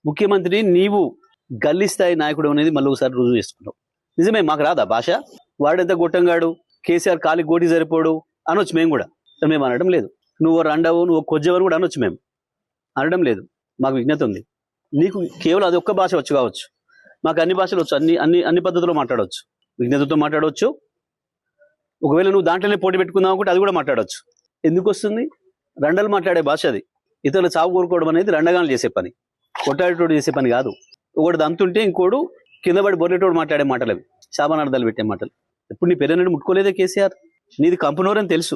ముఖ్యమంత్రి నీవు గల్లీ స్థాయి నాయకుడు అనేది మళ్ళీ ఒకసారి రుజువు చేసుకున్నావు. నిజమే, మాకు రాదా భాష? వాడెంత గొట్టంగాడు, కేసీఆర్ కాలి గోటి సరిపోడు అనొచ్చు మేము కూడా. మేము అనడం లేదు. నువ్వు రండవు, నువ్వు కొజ్జవని కూడా అనొచ్చు, మేము అనడం లేదు. మాకు విజ్ఞత ఉంది. నీకు కేవలం అది ఒక్క భాష వచ్చు కావచ్చు, మాకు అన్ని భాషలు వచ్చు, అన్ని అన్ని అన్ని పద్ధతుల్లో మాట్లాడవచ్చు, విజ్ఞతతో మాట్లాడవచ్చు. ఒకవేళ నువ్వు దాంట్లోనే పోటీ పెట్టుకుందాం అనుకుంటే అది కూడా మాట్లాడవచ్చు. ఎందుకు వస్తుంది? రండలు మాట్లాడే భాష అది. ఇతరులు చావు కోరుకోవడం అనేది రండగాలు చేసే పని, కొట్టాడేటోడు చేసే పని కాదు. ఒకటి దంతుంటే ఇంకోడు కింద పడి బొర్రెటోడు మాట్లాడే మాటలు అవి, శాపనార్థాలు పెట్టే మాటలు. ఎప్పుడు నీ పెరన్నట్టు ముట్టుకోలేదే కేసీఆర్? నీది కంపు నోరని తెలుసు,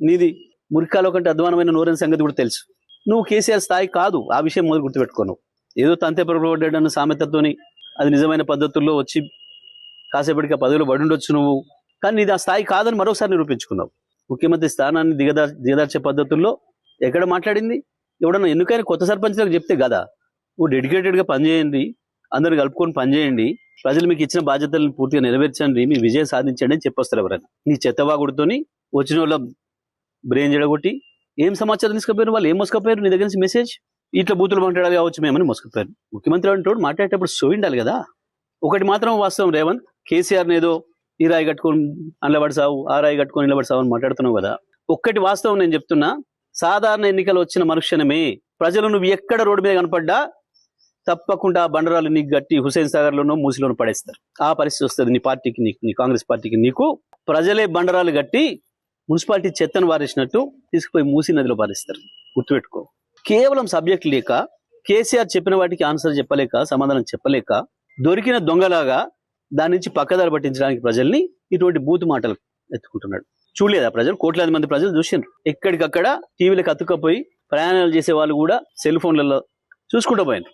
నీది మురికాలో కంటే అధ్వానమైన నోరని సంగతి కూడా తెలుసు. నువ్వు కేసీఆర్ స్థాయి కాదు, ఆ విషయం మొదలు గుర్తుపెట్టుకోను. ఏదో తంతే పొరపడ్డాడన్న సామెతతోని అది నిజమైన పద్ధతుల్లో వచ్చి కాసేపటికి పదవిలో పడి ఉండొచ్చు నువ్వు, కానీ నీది ఆ స్థాయి కాదని మరోసారి నిరూపించుకున్నావు. ముఖ్యమంత్రి స్థానాన్ని దిగదార్చే పద్ధతుల్లో ఎక్కడ మాట్లాడింది? ఎవడన్నా ఎన్నికైనా కొత్త సర్పంచ్లకు చెప్తే కదా, నువ్వు డెడికేటెడ్గా పనిచేయండి, అందరు కలుపుకొని పనిచేయండి, ప్రజలు మీకు ఇచ్చిన బాధ్యతలను పూర్తిగా నెరవేర్చండి, మీ విజయం సాధించండి అని చెప్పొస్తారు ఎవరైనా. నీ చెత్తవాగుడితోని వచ్చిన వాళ్ళ బ్రెయిన్ జడగొట్టి ఏం సమాచారం తీసుకుపోయారు, వాళ్ళు ఏం మోసుకపోయారు నీ దగ్గర నుంచి మెసేజ్? ఇట్లా బూతులు మాట్లాడాలి కావచ్చు మేమని మోసుకుపోయారు. ముఖ్యమంత్రి అంటూ మాట్లాడేటప్పుడు సోయిండాలి కదా. ఒకటి మాత్రం వాస్తవం రేవంత్, కేసీఆర్ని ఏదో ఈ రాయి కట్టుకొని నిలబడి సావు, ఆ రాయి కట్టుకొని నిలబడి సావు అని మాట్లాడుతున్నావు కదా. ఒక్కటి వాస్తవం నేను చెప్తున్నా, సాధారణ ఎన్నికలు వచ్చిన మరుక్షణమే ప్రజలు నువ్వు ఎక్కడ రోడ్డు మీద కనపడ్డా తప్పకుండా బండరాలు నీకు గట్టి హుసేన్ సాగర్ లోనో మూసిలోనో పడేస్తారు. ఆ పరిస్థితి వస్తుంది నీ పార్టీకి, నీకు, నీ కాంగ్రెస్ పార్టీకి. నీకు ప్రజలే బండరాలు గట్టి మున్సిపాలిటీ చెత్తను పారేసినట్టు తీసుకుపోయి మూసి నదిలో పారేస్తారు. గుర్తుపెట్టుకో. కేవలం సబ్జెక్ట్ లేక, కేసీఆర్ చెప్పిన వాటికి ఆన్సర్ చెప్పలేక, సమాధానం చెప్పలేక, దొరికిన దొంగలాగా దాని నుంచి పక్కదారి పట్టించడానికి ప్రజల్ని ఇటువంటి బూతు మాటలు ఎత్తుకుంటున్నాడు. చూడలేదా ప్రజలు? కోట్లాది మంది ప్రజలు చూసిండ్రు. ఎక్కడికక్కడ టీవీలకు అతుక్కపోయి ప్రయాణాలు చేసే వాళ్ళు కూడా సెల్ ఫోన్లలో చూసుకుంటూ పోయినారు.